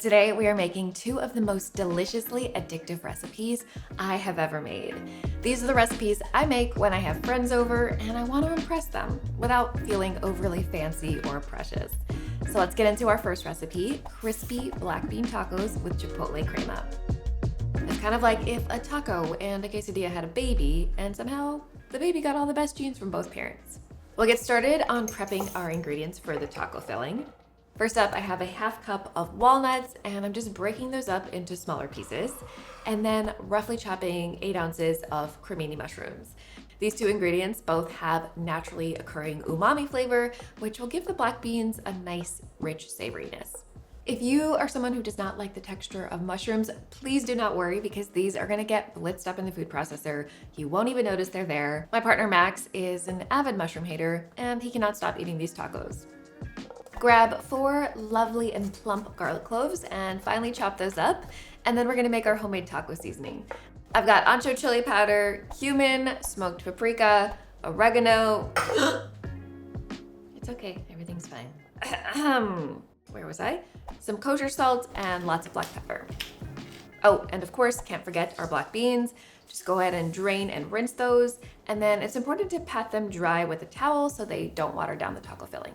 Today we are making two of the most deliciously addictive recipes I have ever made. These are the recipes I make when I have friends over and I want to impress them without feeling overly fancy or precious. So let's get into our first recipe, crispy black bean tacos with chipotle crema. It's kind of like if a taco and a quesadilla had a baby and somehow the baby got all the best genes from both parents. We'll get started on prepping our ingredients for the taco filling. First up, I have a half cup of walnuts and I'm just breaking those up into smaller pieces and then roughly chopping 8 ounces of cremini mushrooms. These two ingredients both have naturally occurring umami flavor, which will give the black beans a nice, rich savoriness. If you are someone who does not like the texture of mushrooms, please do not worry because these are gonna get blitzed up in the food processor. You won't even notice they're there. My partner Max is an avid mushroom hater and he cannot stop eating these tacos. Grab 4 lovely and plump garlic cloves and finely chop those up. And then we're gonna make our homemade taco seasoning. I've got ancho chili powder, cumin, smoked paprika, oregano. It's okay, everything's fine. Where was I? Some kosher salt and lots of black pepper. Oh, and of course, can't forget our black beans. Just go ahead and drain and rinse those. And then it's important to pat them dry with a towel so they don't water down the taco filling.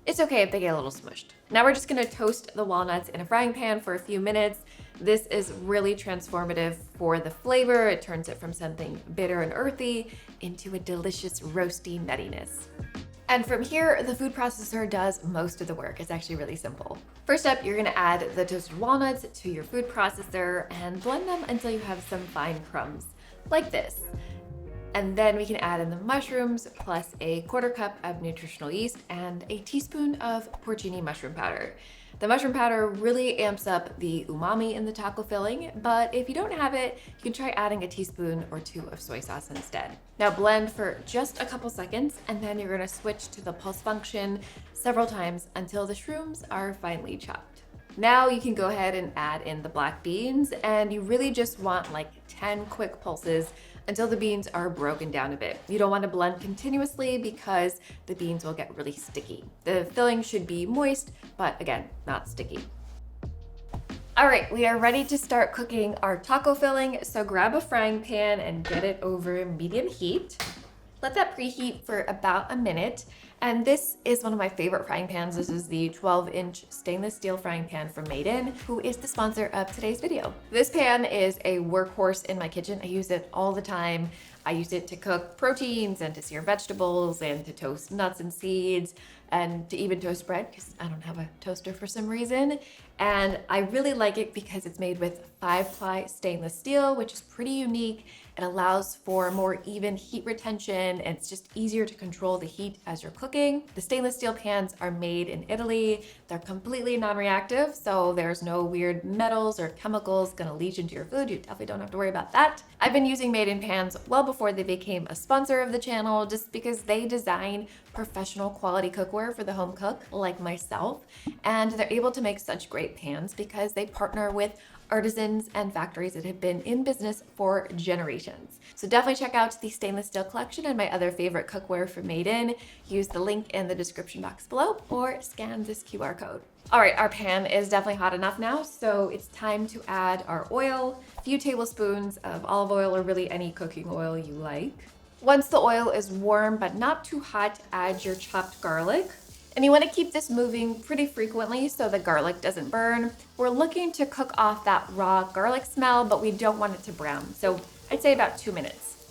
It's okay if they get a little smushed. Now we're just gonna toast the walnuts in a frying pan for a few minutes. This is really transformative for the flavor. It turns it from something bitter and earthy into a delicious roasty nuttiness. And from here, the food processor does most of the work. It's actually really simple. First up, you're gonna add the toasted walnuts to your food processor and blend them until you have some fine crumbs, like this. And then we can add in the mushrooms plus a 1/4 cup of nutritional yeast and a teaspoon of porcini mushroom powder. The mushroom powder really amps up the umami in the taco filling, but if you don't have it, you can try adding a teaspoon or 2 of soy sauce instead. Now blend for just a couple seconds, and then you're gonna switch to the pulse function several times until the shrooms are finely chopped. Now you can go ahead and add in the black beans, and you really just want like 10 quick pulses until the beans are broken down a bit. You don't want to blend continuously because the beans will get really sticky. The filling should be moist, but again, not sticky. All right, we are ready to start cooking our taco filling. So grab a frying pan and get it over medium heat. Let that preheat for about a minute. And this is one of my favorite frying pans. This is the 12-inch stainless steel frying pan from Made In, who is the sponsor of today's video. This pan is a workhorse in my kitchen. I use it all the time. I use it to cook proteins and to sear vegetables and to toast nuts and seeds and to even toast bread because I don't have a toaster for some reason. And I really like it because it's made with 5-ply stainless steel, which is pretty unique. It allows for more even heat retention and it's just easier to control the heat as you're cooking. The stainless steel pans are made in Italy. They're completely non-reactive, so there's no weird metals or chemicals gonna leach into your food. You definitely don't have to worry about that. I've been using Made In pans well before they became a sponsor of the channel just because they design professional quality cookware for the home cook like myself. And they're able to make such great pans because they partner with artisans and factories that have been in business for generations. So definitely check out the stainless steel collection and my other favorite cookware from Made In. Use the link in the description box below or scan this QR code. All right, our pan is definitely hot enough now, so it's time to add our oil, a few tablespoons of olive oil or really any cooking oil you like. Once the oil is warm but not too hot, add your chopped garlic. And you want to keep this moving pretty frequently so the garlic doesn't burn. We're looking to cook off that raw garlic smell, but we don't want it to brown. So I'd say about 2 minutes.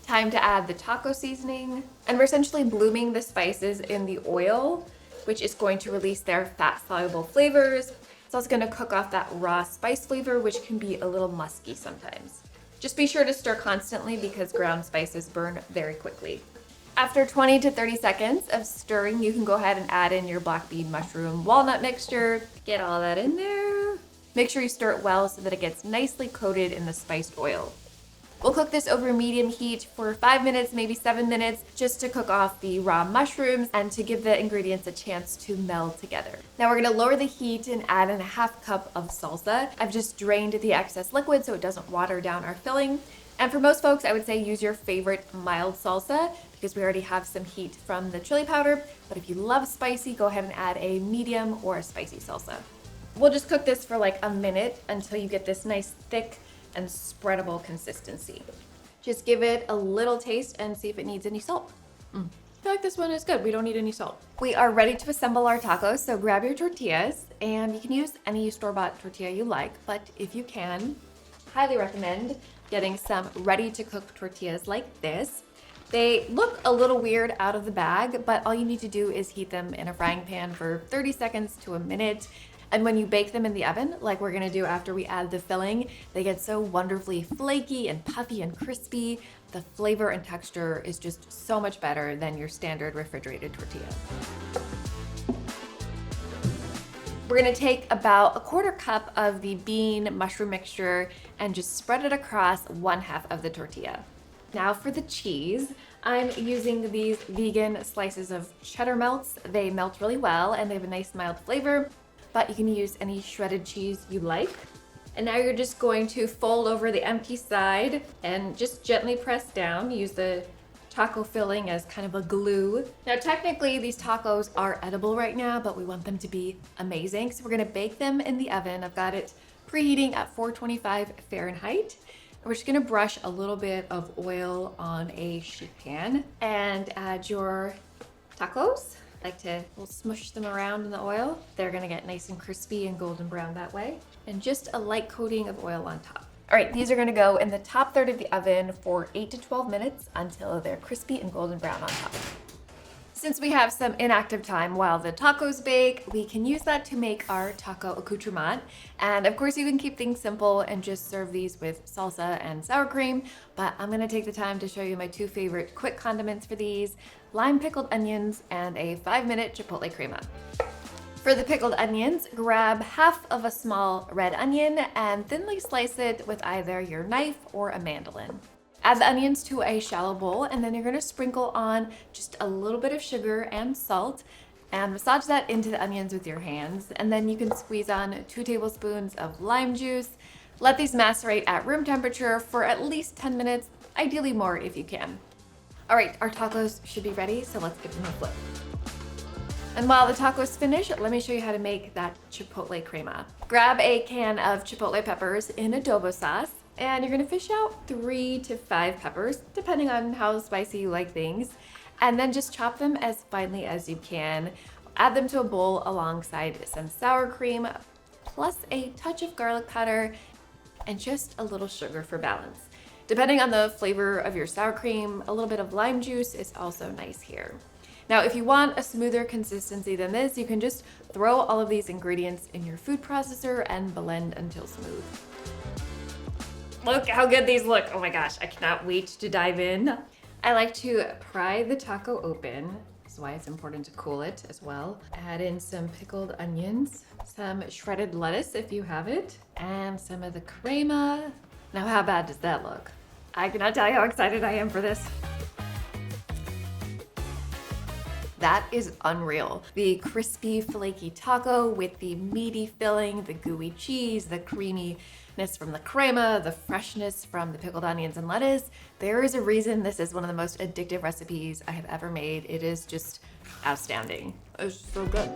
Time to add the taco seasoning. And we're essentially blooming the spices in the oil, which is going to release their fat-soluble flavors. It's also going to cook off that raw spice flavor, which can be a little musky sometimes. Just be sure to stir constantly because ground spices burn very quickly. After 20 to 30 seconds of stirring, you can go ahead and add in your black bean mushroom walnut mixture. Get all that in there. Make sure you stir it well so that it gets nicely coated in the spiced oil. We'll cook this over medium heat for 5 minutes, maybe 7 minutes, just to cook off the raw mushrooms and to give the ingredients a chance to meld together. Now we're gonna lower the heat and add in a half cup of salsa. I've just drained the excess liquid so it doesn't water down our filling. And for most folks, I would say use your favorite mild salsa because we already have some heat from the chili powder. But if you love spicy, go ahead and add a medium or a spicy salsa. We'll just cook this for like a minute until you get this nice thick and spreadable consistency. Just give it a little taste and see if it needs any salt. I feel like this one is good. We don't need any salt. We are ready to assemble our tacos, so grab your tortillas, and you can use any store-bought tortilla you like, but if you can, highly recommend getting some ready-to-cook tortillas like this. They look a little weird out of the bag, but all you need to do is heat them in a frying pan for 30 seconds to a minute. And when you bake them in the oven, like we're gonna do after we add the filling, they get so wonderfully flaky and puffy and crispy. The flavor and texture is just so much better than your standard refrigerated tortilla. We're gonna take about a quarter cup of the bean mushroom mixture and just spread it across 1/2 of the tortilla. Now for the cheese, I'm using these vegan slices of cheddar melts. They melt really well and they have a nice mild flavor, but you can use any shredded cheese you like. And now you're just going to fold over the empty side and just gently press down. Use the taco filling as kind of a glue. Now technically these tacos are edible right now, but we want them to be amazing. So we're gonna bake them in the oven. I've got it preheating at 425 Fahrenheit. We're just gonna brush a little bit of oil on a sheet pan and add your tacos. I like to smush them around in the oil. They're gonna get nice and crispy and golden brown that way. And just a light coating of oil on top. All right, these are gonna go in the top third of the oven for 8 to 12 minutes until they're crispy and golden brown on top. Since we have some inactive time while the tacos bake, we can use that to make our taco accoutrement. And of course you can keep things simple and just serve these with salsa and sour cream, but I'm gonna take the time to show you my 2 favorite quick condiments for these: lime pickled onions and a 5-minute chipotle crema. For the pickled onions, grab 1/2 of a small red onion and thinly slice it with either your knife or a mandolin. Add the onions to a shallow bowl, and then you're gonna sprinkle on just a little bit of sugar and salt and massage that into the onions with your hands. And then you can squeeze on 2 tablespoons of lime juice. Let these macerate at room temperature for at least 10 minutes, ideally more if you can. All right, our tacos should be ready, so let's give them a flip. And while the tacos finish, let me show you how to make that chipotle crema. Grab a can of chipotle peppers in adobo sauce, and you're gonna fish out 3 to 5 peppers, depending on how spicy you like things, and then just chop them as finely as you can. Add them to a bowl alongside some sour cream, plus a touch of garlic powder, and just a little sugar for balance. Depending on the flavor of your sour cream, a little bit of lime juice is also nice here. Now, if you want a smoother consistency than this, you can just throw all of these ingredients in your food processor and blend until smooth. Look how good these look. Oh my gosh, I cannot wait to dive in. I like to pry the taco open. That's why it's important to cool it as well. Add in some pickled onions, some shredded lettuce if you have it, and some of the crema. Now, how bad does that look? I cannot tell you how excited I am for this. That is unreal. The crispy, flaky taco with the meaty filling, the gooey cheese, the creaminess from the crema, the freshness from the pickled onions and lettuce. There is a reason this is one of the most addictive recipes I have ever made. It is just outstanding. It's so good.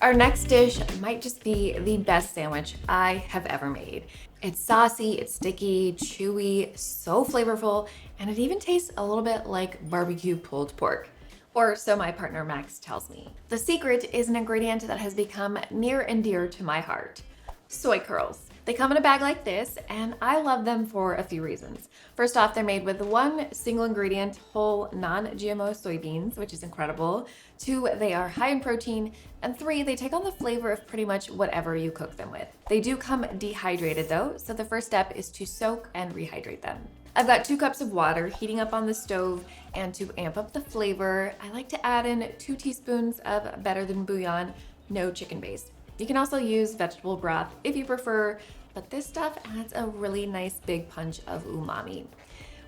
Our next dish might just be the best sandwich I have ever made. It's saucy, it's sticky, chewy, so flavorful, and it even tastes a little bit like barbecue pulled pork. Or so my partner Max tells me. The secret is an ingredient that has become near and dear to my heart: soy curls. They come in a bag like this, and I love them for a few reasons. First off, they're made with 1 single ingredient, whole non-GMO soybeans, which is incredible. 2, they are high in protein. And 3, they take on the flavor of pretty much whatever you cook them with. They do come dehydrated though, so the first step is to soak and rehydrate them. I've got 2 cups of water heating up on the stove, and to amp up the flavor, I like to add in 2 teaspoons of Better Than Bouillon, no chicken base. You can also use vegetable broth if you prefer, but this stuff adds a really nice big punch of umami.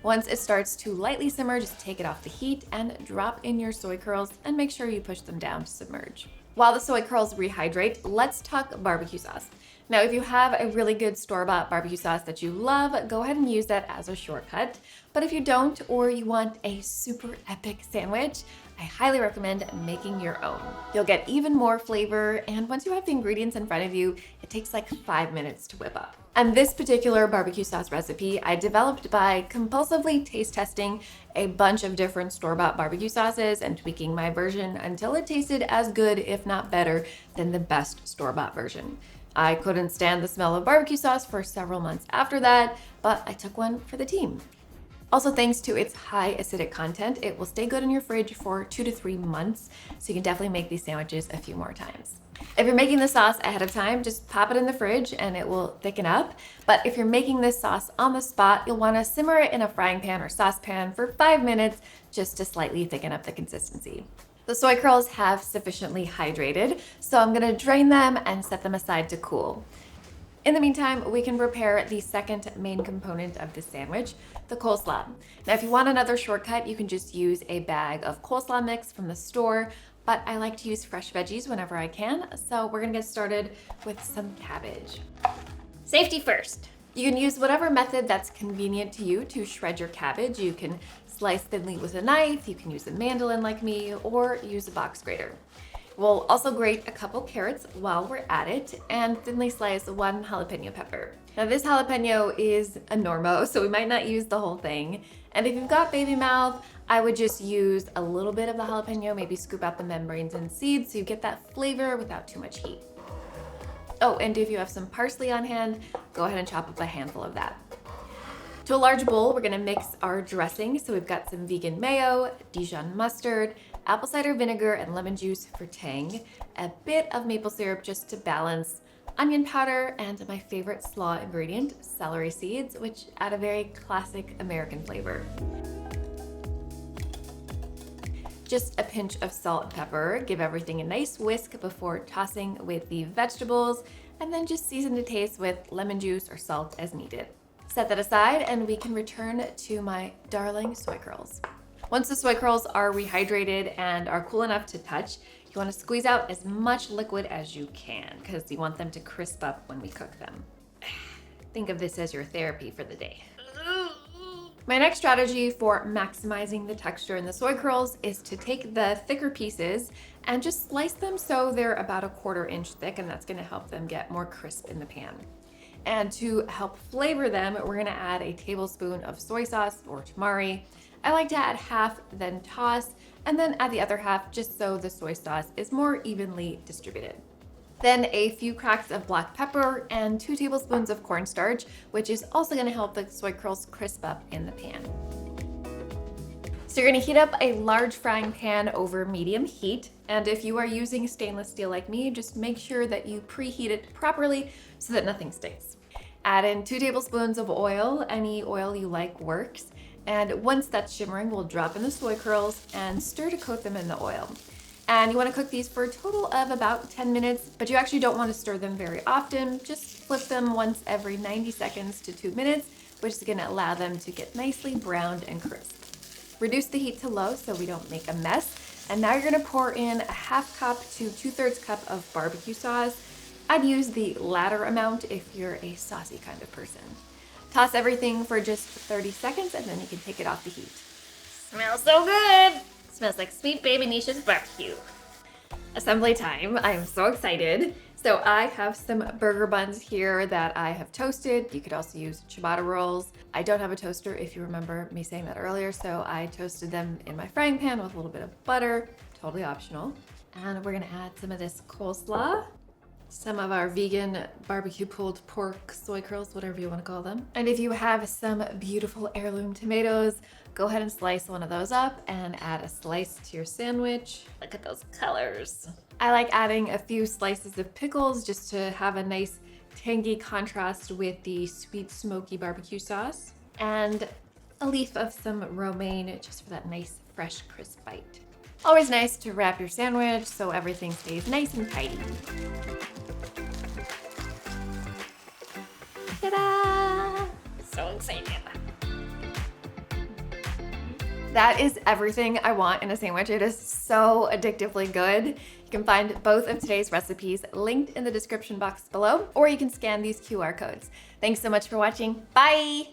Once it starts to lightly simmer, just take it off the heat and drop in your soy curls and make sure you push them down to submerge. While the soy curls rehydrate, let's talk barbecue sauce. Now, if you have a really good store-bought barbecue sauce that you love, go ahead and use that as a shortcut. But if you don't, or you want a super epic sandwich, I highly recommend making your own. You'll get even more flavor, and once you have the ingredients in front of you, it takes like 5 minutes to whip up. And this particular barbecue sauce recipe I developed by compulsively taste testing a bunch of different store-bought barbecue sauces and tweaking my version until it tasted as good, if not better, than the best store-bought version. I couldn't stand the smell of barbecue sauce for several months after that, but I took one for the team. Also, thanks to its high acidic content, it will stay good in your fridge for 2 to 3 months, so you can definitely make these sandwiches a few more times. If you're making the sauce ahead of time, just pop it in the fridge and it will thicken up. But if you're making this sauce on the spot, you'll want to simmer it in a frying pan or saucepan for 5 minutes just to slightly thicken up the consistency. The soy curls have sufficiently hydrated, so I'm going to drain them and set them aside to cool. In the meantime, we can prepare the second main component of the sandwich, the coleslaw. Now, if you want another shortcut, you can just use a bag of coleslaw mix from the store, but I like to use fresh veggies whenever I can, so we're gonna get started with some cabbage. Safety first. You can use whatever method that's convenient to you to shred your cabbage. You can slice thinly with a knife, you can use a mandolin like me, or use a box grater. We'll also grate a couple carrots while we're at it and thinly slice 1 jalapeno pepper. Now this jalapeno is a normo, so we might not use the whole thing. And if you've got baby mouth, I would just use a little bit of the jalapeno, maybe scoop out the membranes and seeds so you get that flavor without too much heat. Oh, and if you have some parsley on hand, go ahead and chop up a handful of that. To a large bowl, we're gonna mix our dressing. So we've got some vegan mayo, Dijon mustard, apple cider vinegar, and lemon juice for tang, a bit of maple syrup just to balance, onion powder, and my favorite slaw ingredient, celery seeds, which add a very classic American flavor. Just a pinch of salt and pepper. Give everything a nice whisk before tossing with the vegetables, and then just season to taste with lemon juice or salt as needed. Set that aside and we can return to my darling soy curls. Once the soy curls are rehydrated and are cool enough to touch, you want to squeeze out as much liquid as you can because you want them to crisp up when we cook them. Think of this as your therapy for the day. My next strategy for maximizing the texture in the soy curls is to take the thicker pieces and just slice them so they're about 1/4 inch thick, and that's going to help them get more crisp in the pan. And to help flavor them, we're gonna add a tablespoon of soy sauce or tamari. I like to add half, then toss, and then add the other half just so the soy sauce is more evenly distributed. Then a few cracks of black pepper and 2 tablespoons of cornstarch, which is also gonna help the soy curls crisp up in the pan. So you're gonna heat up a large frying pan over medium heat. And if you are using stainless steel like me, just make sure that you preheat it properly so that nothing sticks. Add in 2 tablespoons of oil, any oil you like works. And once that's shimmering, we'll drop in the soy curls and stir to coat them in the oil. And you wanna cook these for a total of about 10 minutes, but you actually don't wanna stir them very often. Just flip them once every 90 seconds to 2 minutes, which is gonna allow them to get nicely browned and crisp. Reduce the heat to low so we don't make a mess. And now you're gonna pour in a 1/2 cup to 2/3 cup of barbecue sauce. I'd use the latter amount if you're a saucy kind of person. Toss everything for just 30 seconds and then you can take it off the heat. Smells so good! Smells like sweet baby Nisha's barbecue. Assembly time. I'm so excited. So I have some burger buns here that I have toasted. You could also use ciabatta rolls. I don't have a toaster if you remember me saying that earlier, so I toasted them in my frying pan with a little bit of butter, totally optional. And we're gonna add some of this coleslaw, some of our vegan barbecue pulled pork soy curls, whatever you wanna call them. And if you have some beautiful heirloom tomatoes, go ahead and slice one of those up and add a slice to your sandwich. Look at those colors. I like adding a few slices of pickles just to have a nice tangy contrast with the sweet smoky barbecue sauce, and a leaf of some romaine just for that nice fresh crisp bite. Always nice to wrap your sandwich so everything stays nice and tidy. Ta-da! So excited. That is everything I want in a sandwich. It is so addictively good. You can find both of today's recipes linked in the description box below, or you can scan these QR codes. Thanks so much for watching. Bye!